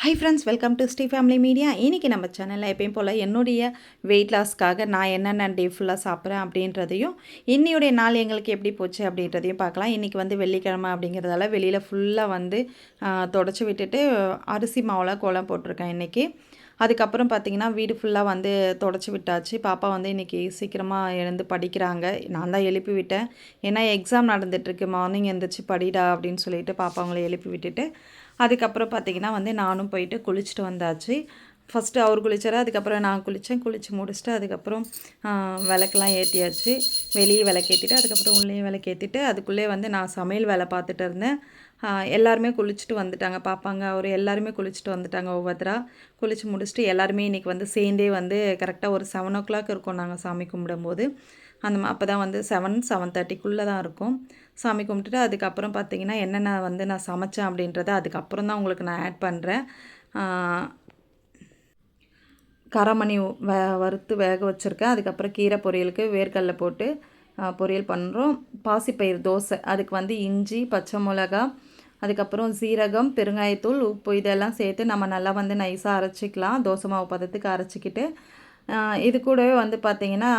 High friends, welcome to Sri family media. இன்றைக்கி நம்ம சேனலில் எப்பயும் போல் என்னுடைய வெயிட் லாஸ்க்காக நான் என்னென்ன டே ஃபுல்லாக சாப்பிட்றேன் அப்படின்றதையும், இன்னையுடைய நாள் எங்களுக்கு எப்படி போச்சு அப்படின்றதையும் பார்க்கலாம். இன்றைக்கி வந்து வெள்ளிக்கிழமை அப்படிங்கிறதால வெளியில் ஃபுல்லாக வந்து தொடச்சி விட்டுட்டு அரிசி மாவில் கோலம் போட்டிருக்கேன் இன்றைக்கி. அதுக்கப்புறம் பார்த்திங்கன்னா வீடு ஃபுல்லாக வந்து தொடச்சி விட்டாச்சு. பாப்பா வந்து இன்றைக்கி சீக்கிரமாக எழுந்து படிக்கிறாங்க. நான் தான் எழுப்பி விட்டேன். ஏன்னா எக்ஸாம் நடந்துகிட்ருக்கு, மார்னிங் எழுந்திரிச்சு படிடா அப்படின்னு சொல்லிட்டு பாப்பா அவங்கள எழுப்பி விட்டுட்டு அதுக்கப்புறம் பார்த்திங்கன்னா வந்து நானும் போயிட்டு குளிச்சுட்டு வந்தாச்சு. ஃபஸ்ட்டு அவர் குளிச்சார், அதுக்கப்புறம் நான் குளித்தேன். குளித்து முடிச்சுட்டு அதுக்கப்புறம் விளக்கெலாம் ஏற்றியாச்சு. வெளியே விளக்கேற்றிட்டு அதுக்கப்புறம் உள்ளேயும் விளக்கேற்றிட்டு அதுக்குள்ளே வந்து நான் சமையல் வேலை பார்த்துட்டு இருந்தேன். எல்லாருமே குளிச்சுட்டு வந்துட்டாங்க. பாப்பாங்க அவர் எல்லாருமே குளிச்சுட்டு வந்துட்டாங்க. ஒவ்வொருத்தராக குளித்து முடிச்சுட்டு எல்லாருமே இன்றைக்கி வந்து சேர்ந்தே வந்து கரெக்டாக ஒரு 7 o'clock இருக்கும் நாங்கள் சாமி கும்பிடும்போது. அப்போ தான் வந்து 7-7:30க்குள்ளே தான் இருக்கும். சாமி கும்பிட்டுட்டு அதுக்கப்புறம் பார்த்திங்கன்னா என்னென்ன வந்து நான் சமைச்சேன் அப்படின்றத அதுக்கப்புறம் தான் உங்களுக்கு நான் ஆட் பண்ணுறேன். காராமணி வறுத்து வேக வச்சுருக்கேன். அதுக்கப்புறம் கீரை பொரியலுக்கு வேர்க்கடலை போட்டு பொரியல் பண்ணுறோம். பாசிப்பயிறு தோசை, அதுக்கு வந்து இஞ்சி, பச்சை மிளகா, அதுக்கப்புறம் சீரகம், பெருங்காயத்தூள், உப்பு இதெல்லாம் சேர்த்து நம்ம நல்லா வந்து நைஸாக அரைச்சிக்கலாம். தோசை மாவு பதத்துக்கு அரைச்சிக்கிட்டு இது கூடவே வந்து பார்த்திங்கன்னா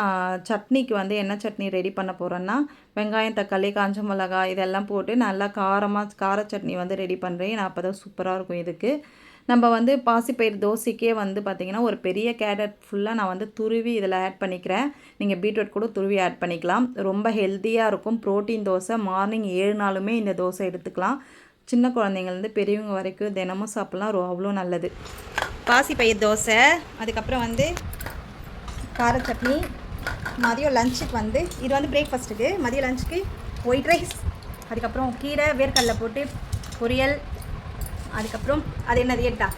சட்னிக்கு வந்து என்ன சட்னி ரெடி பண்ண போகிறேன்னா வெங்காயம், தக்காளி, காஞ்ச மிளகா இதெல்லாம் போட்டு நல்லா கார சட்னி வந்து ரெடி பண்ணுறேன். நான் அப்போ தான் சூப்பராக இருக்கும். இதுக்கு நம்ம வந்து பாசிப்பயிறு தோசைக்கே வந்து பார்த்திங்கன்னா ஒரு பெரிய கேரட் ஃபுல்லாக நான் வந்து துருவி இதில் ஆட் பண்ணிக்கிறேன். நீங்கள் பீட்ரூட் கூட துருவி ஆட் பண்ணிக்கலாம். ரொம்ப ஹெல்த்தியாக இருக்கும். ப்ரோட்டீன் தோசை. மார்னிங் 7 நாளுமே இந்த தோசை எடுத்துக்கலாம். சின்ன குழந்தைங்கள்லேருந்து பெரியவங்க வரைக்கும் தினமும் சாப்பிட்லாம். அவ்வளோ நல்லது. பாசிப்பயிறு தோசை, அதுக்கப்புறம் வந்து கார சட்னி. மதியம் லஞ்சுக்கு வந்து இது வந்து பிரேக்ஃபாஸ்ட்டுக்கு, மதியம் லஞ்சுக்கு ஒயிட் ரைஸ், அதுக்கப்புறம் கீரை வேர்க்கடலை போட்டு பொரியல், அதுக்கப்புறம் அது என்னது ஏட்டா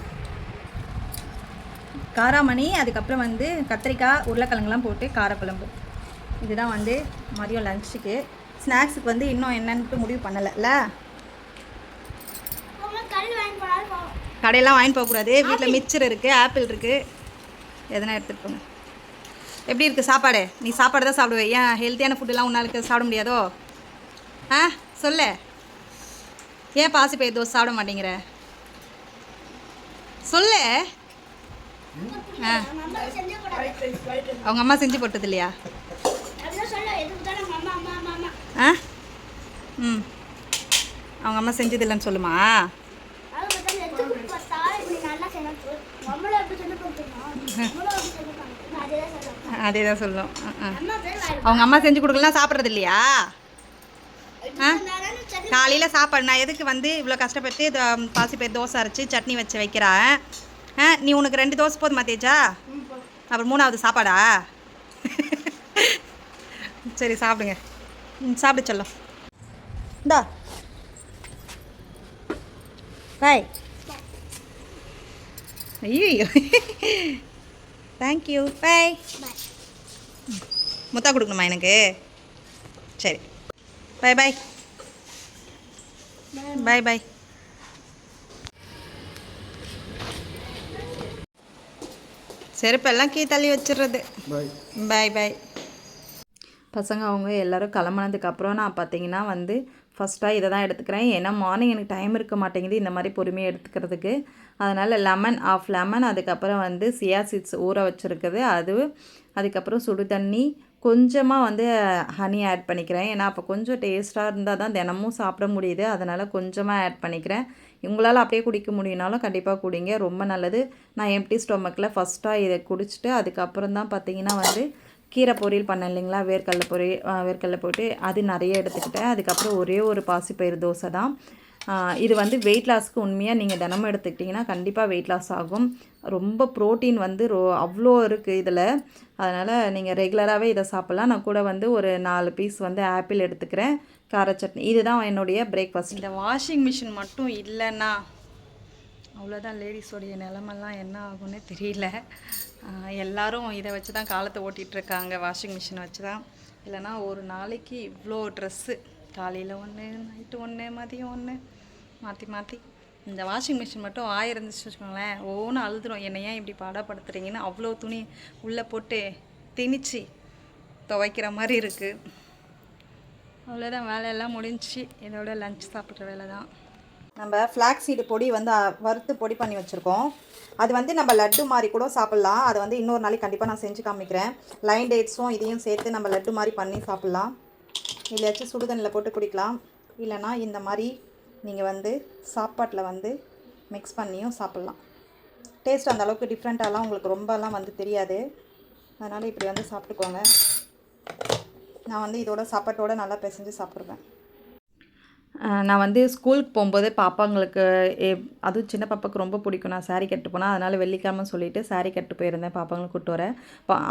காராமணி, அதுக்கப்புறம் வந்து கத்திரிக்காய், உருளைக்கிழங்குலாம் போட்டு காரக்குழம்பு. இதுதான் வந்து மதியம் லஞ்சுக்கு. ஸ்நாக்ஸுக்கு வந்து இன்னும் என்னன்ட்டு முடிவு பண்ணலைல்ல. கடையெல்லாம் வாங்கிட்டு போகக்கூடாது. வீட்டில் மிக்சர் இருக்குது, ஆப்பிள் இருக்குது, எதனா எடுத்துகிட்டு போங்க. எப்படி இருக்குது சாப்பாடு? நீ சாப்பாடு தான் சாப்பிடுவேன். ஏன் ஹெல்த்தியான ஃபுட்டெல்லாம் உன்னாலுக்கு சாப்பிட முடியாதோ? சொல்லு. ஏன் பாசிப்பயிறு தோசை சாப்பிட மாட்டேங்கிற? சொல்லு. அவங்க அம்மா செஞ்சு போட்டது இல்லையா? அவங்க அம்மா செஞ்சது இல்லைன்னு சொல்லுமா? அதே தான் சொல்லும். அவங்க அம்மா செஞ்சு கொடுக்கலாம் சாப்பிட்றது இல்லையா? காலையில் சாப்பாடு நான் எதுக்கு வந்து இவ்வளோ கஷ்டப்பட்டு பாசிப்பயிறு தோசை அரைச்சி சட்னி வச்சு வைக்கிறேன். நீ உனக்கு 2 தோசை போதுமா தேஜா? அப்புறம் 3வது சாப்பாடா? சரி சாப்பிடுங்க. சாப்பிட சொல்லும். இந்தா பாய். ஐயோ, தேங்க்யூ. பாய். முத்தா கொடுக்கணுமா எனக்கு? சரி, பாய் பாய் பாய் பாய். செருப்பெல்லாம் தள்ளி வச்சிடுறது. பாய் பாய். பசங்க அவங்க எல்லோரும் கிளம்புனதுக்கப்புறம் நான் பார்த்திங்கன்னா வந்து ஃபஸ்ட்டாக இதை தான் எடுத்துக்கிறேன். ஏன்னா மார்னிங் எனக்கு டைம் இருக்க மாட்டேங்குது இந்த மாதிரி பொறுமையாக எடுத்துக்கிறதுக்கு. அதனால் லெமன், 1/2 லெமன், அதுக்கப்புறம் வந்து சியா சீட்ஸ் ஊற வச்சுருக்குது அது, அதுக்கப்புறம் சுடு தண்ணி, கொஞ்சமாக வந்து ஹனி ஆட் பண்ணிக்கிறேன். ஏன்னா அப்போ கொஞ்சம் டேஸ்ட்டாக இருந்தால் தான் தினமும் சாப்பிட முடியுது. அதனால் கொஞ்சமாக ஆட் பண்ணிக்கிறேன். உங்களால் அப்படியே குடிக்க முடியும்னாலும் கண்டிப்பாக குடிங்க, ரொம்ப நல்லது. நான் எம்டி ஸ்டொமக்கில் ஃபஸ்ட்டாக இதை குடிச்சிட்டு அதுக்கப்புறம் தான் பார்த்திங்கன்னா வந்து கீரை பொரியல் பண்ணேன் இல்லைங்களா, வேர்க்கடலை போட்டு அது நிறைய எடுத்துக்கிட்டேன். அதுக்கப்புறம் ஒரே ஒரு பாசிப்பயிறு தோசை தான். இது வந்து வெயிட் லாஸ்க்கு உண்மையாக நீங்கள் தினமும் எடுத்துக்கிட்டிங்கன்னா கண்டிப்பாக வெயிட் லாஸ் ஆகும். ரொம்ப ப்ரோட்டீன் வந்து அவ்வளோ இருக்குது இதில். அதனால் நீங்கள் ரெகுலராகவே இதை சாப்பிட்லாம். நான் கூட வந்து ஒரு 4 பீஸ் வந்து ஆப்பிள் எடுத்துக்கிறேன். கார சட்னி. இதுதான் என்னுடைய பிரேக்ஃபாஸ்ட். இந்த வாஷிங் மிஷின் மட்டும் இல்லைன்னா அவ்வளோதான். லேடிஸோடைய நிலமெல்லாம் என்ன ஆகும்னே தெரியல. எல்லோரும் இதை வச்சு தான் காலத்தை ஓட்டிகிட்ருக்காங்க, வாஷிங் மிஷினை வச்சு தான். இல்லைனா ஒரு நாளைக்கு இவ்வளோ ட்ரெஸ்ஸு, காலையில் ஒன்று, நைட்டு ஒன்று, மதியம் ஒன்று, மாற்றி மாற்றி. இந்த வாஷிங் மிஷின் மட்டும் இருந்துச்சு வச்சுக்கோங்களேன், ஒவ்வொன்றும் அழுதுரும். என்னை ஏன் இப்படி பாடப்படுத்துறீங்கன்னு அவ்வளோ துணி உள்ளே போட்டு திணிச்சு துவைக்கிற மாதிரி இருக்குது. அவ்வளோதான், வேலையெல்லாம் முடிஞ்சிச்சு. இதோட லஞ்ச் சாப்பிட்ற வேலை தான். நம்ம ஃப்ளாக்ஸ் சீடு பொடி வந்து வறுத்து பொடி பண்ணி வச்சுருக்கோம். அது வந்து நம்ம லட்டு மாதிரி கூட சாப்பிட்லாம். அதை வந்து இன்னொரு நாளைக்கு கண்டிப்பாக நான் செஞ்சு காமிக்கிறேன். லைன் டேட்ஸும் இதையும் சேர்த்து நம்ம லட்டு மாதிரி பண்ணி சாப்பிட்லாம். இல்லையாச்சும் சுடுதண்ணில் போட்டு குடிக்கலாம். இல்லைனா இந்த மாதிரி நீங்கள் வந்து சாப்பாட்டில் வந்து மிக்ஸ் பண்ணியும் சாப்பிட்லாம். டேஸ்ட் அந்த அளவுக்கு டிஃப்ரெண்ட்டாலாம் உங்களுக்கு ரொம்பலாம் வந்து தெரியாது. அதனால் இப்படி வந்து சாப்பிட்டுக்கோங்க. நான் வந்து இதோட சாப்பாட்டோடு நல்லா பிசைஞ்சு சாப்பிட்ருவேன். நான் வந்து ஸ்கூலுக்கு போகும்போது பாப்பாங்களுக்கு அதுவும் சின்ன பாப்பாவுக்கு ரொம்ப பிடிக்கும். நான் சாரீ கட்டு போனால், அதனால் வெள்ளிக்கிழமை சொல்லிவிட்டு சாரீ கட்டு போயிருந்தேன் பாப்பாங்களை கூப்பிட்டு வரேன்.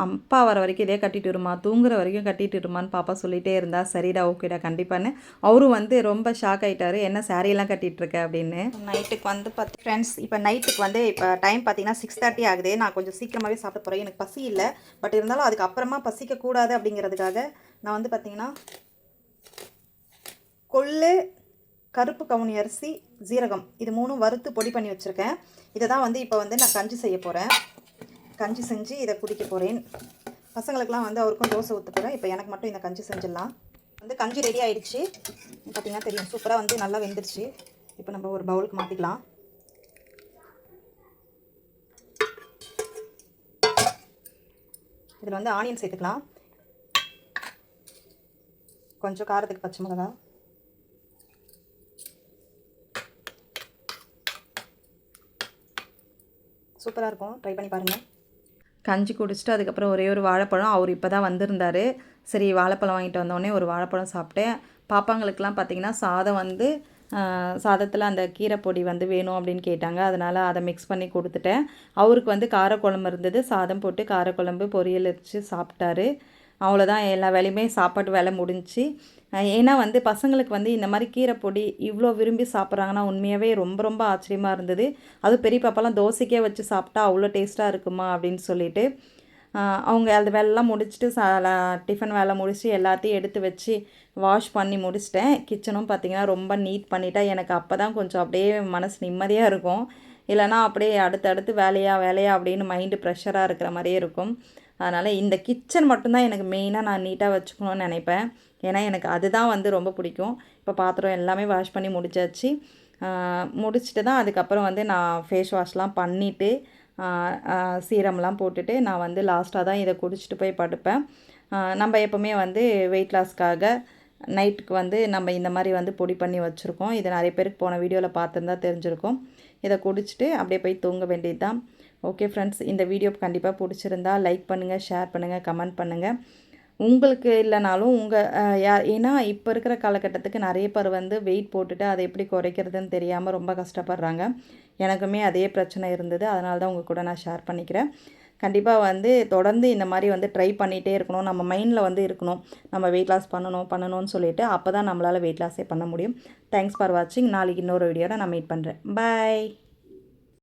அப்பா வர வரைக்கும் இதே கட்டிட்டு இருமா, தூங்குற வரைக்கும் கட்டிட்டு இருமான்னு பாப்பா சொல்லிகிட்டே இருந்தா. சரிடா ஓகேடா கண்டிப்பான்னு. அவரும் வந்து ரொம்ப ஷாக் ஆகிட்டார், என்ன சாரியெல்லாம் கட்டிகிட்ருக்க அப்படின்னு. நைட்டுக்கு வந்து ஃப்ரெண்ட்ஸ், இப்போ நைட்டுக்கு வந்து இப்போ டைம் பார்த்தீங்கன்னா 6:30 ஆகுது. நான் கொஞ்சம் சீக்கிரமாகவே சாப்பிட போகிறேன். எனக்கு பசி இல்லை, பட் இருந்தாலும் அதுக்கப்புறமா பசிக்கக்கூடாது அப்படிங்கிறதுக்காக நான் வந்து பார்த்திங்கன்னா கொள்ளு, கருப்பு கவுனி அரிசி, ஜீரகம் இது 3 வறுத்து பொடி பண்ணி வச்சுருக்கேன். இதை தான் வந்து இப்போ வந்து நான் கஞ்சி செய்ய போகிறேன். கஞ்சி செஞ்சு இதை குடிக்க போகிறேன். பசங்களுக்கெலாம் வந்து அவருக்கும் தோசை ஊற்ற போகிறேன். இப்போ எனக்கு மட்டும் இந்த கஞ்சி செஞ்சிடலாம். வந்து கஞ்சி ரெடி ஆகிடுச்சு. பார்த்திங்கன்னா தெரியும், சூப்பராக வந்து நல்லா வெந்துருச்சு. இப்போ நம்ம ஒரு பவுலுக்கு மாற்றிக்கலாம். இதில் வந்து ஆனியன் சேர்த்துக்கலாம். கொஞ்சம் காரத்துக்கு பச்சை மிளகாய், சூப்பராக இருக்கும், ட்ரை பண்ணி பாருங்கள். கஞ்சி குடிச்சிட்டு அதுக்கப்புறம் ஒரே ஒரு வாழைப்பழம். அவர் இப்போ தான் வந்திருந்தார். சரி வாழைப்பழம் வாங்கிட்டு வந்தோடனே ஒரு வாழைப்பழம் சாப்பிட்டேன். பாப்பாங்களுக்கெலாம் பார்த்திங்கன்னா சாதம் வந்து சாதத்தில் அந்த கீரை பொடி வந்து வேணும் அப்படின்னு கேட்டாங்க. அதனால் அதை மிக்ஸ் பண்ணி கொடுத்துட்டேன். அவருக்கு வந்து காரக்குழம்பு இருந்தது, சாதம் போட்டு காரக்குழம்பு பொரியல் வச்சு சாப்பிட்டாரு. அவ்வளோதான், எல்லா வேலையுமே சாப்பாட்டு வேலை முடிஞ்சிச்சு. ஏன்னா வந்து பசங்களுக்கு வந்து இந்த மாதிரி கீரை பொடி இவ்வளோ விரும்பி சாப்பிட்றாங்கன்னா உண்மையாகவே ரொம்ப ரொம்ப ஆச்சரியமாக இருந்தது. அதுவும் பெரிய பாப்பாலாம் தோசைக்கே வச்சு சாப்பிட்டா அவ்வளோ டேஸ்ட்டாக இருக்குமா அப்படின்னு சொல்லிட்டு அவங்க அந்த வேலைலாம் முடிச்சுட்டு டிஃபன் வேலை முடிச்சு எல்லாத்தையும் எடுத்து வச்சு வாஷ் பண்ணி முடிச்சிட்டேன். கிச்சனும் பார்த்திங்கன்னா ரொம்ப நீட் பண்ணிட்டேன். எனக்கு அப்போ தான் கொஞ்சம் அப்படியே மனசு நிம்மதியாக இருக்கும். இல்லைனா அப்படியே அடுத்தடுத்து வேலையா அப்படின்னு மைண்டு ப்ரெஷராக இருக்கிற மாதிரியே இருக்கும். அதனால் இந்த கிச்சன் மட்டும்தான் எனக்கு மெயினாக நான் நீட்டாக வச்சுக்கணும்னு நினைப்பேன். ஏன்னா எனக்கு அதுதான் வந்து ரொம்ப பிடிக்கும். இப்போ பாத்திரம் எல்லாமே வாஷ் பண்ணி முடிச்சாச்சு. முடிச்சுட்டு தான் அதுக்கப்புறம் வந்து நான் ஃபேஸ் வாஷ்லாம் பண்ணிவிட்டு சீரம்லாம் போட்டுட்டு நான் வந்து லாஸ்ட்டாக தான் இதை குடிச்சிட்டு போய் படுப்பேன். நம்ம எப்போவுமே வந்து வெயிட் லாஸ்க்காக நைட்டுக்கு வந்து நம்ம இந்த மாதிரி வந்து பொடி பண்ணி வச்சுருக்கோம். இது நிறைய பேருக்கு போன வீடியோவில் பார்த்துருந்தா தெரிஞ்சிருக்கும். இதை குடிச்சிட்டு அப்படியே போய் தூங்க வேண்டியது தான். ஓகே ஃப்ரெண்ட்ஸ், இந்த வீடியோ கண்டிப்பாக பிடிச்சிருந்தா லைக் பண்ணுங்கள், ஷேர் பண்ணுங்கள், கமெண்ட் பண்ணுங்கள். உங்களுக்கு இல்லைனாலும் ஏன்னா இப்போ இருக்கிற காலகட்டத்துக்கு நிறைய பேர் வந்து வெயிட் போட்டுட்டு அதை எப்படி குறைக்கிறதுன்னு தெரியாமல் ரொம்ப கஷ்டப்படுறாங்க. எனக்குமே அதே பிரச்சனை இருந்தது. அதனால தான் உங்கள் கூட நான் ஷேர் பண்ணிக்கிறேன். கண்டிப்பாக வந்து தொடர்ந்து இந்த மாதிரி வந்து ட்ரை பண்ணிகிட்டே இருக்கணும். நம்ம மைண்டில் வந்து இருக்கணும், நம்ம வெயிட் லாஸ் பண்ணணும்னு சொல்லிட்டு. அப்போ தான் நம்மளால் வெயிட் லாஸே பண்ண முடியும். தேங்க்ஸ் ஃபார் வாட்சிங். நாளைக்கு இன்னொரு வீடியோவில் நான் மீட் பண்ணுறேன். பாய்.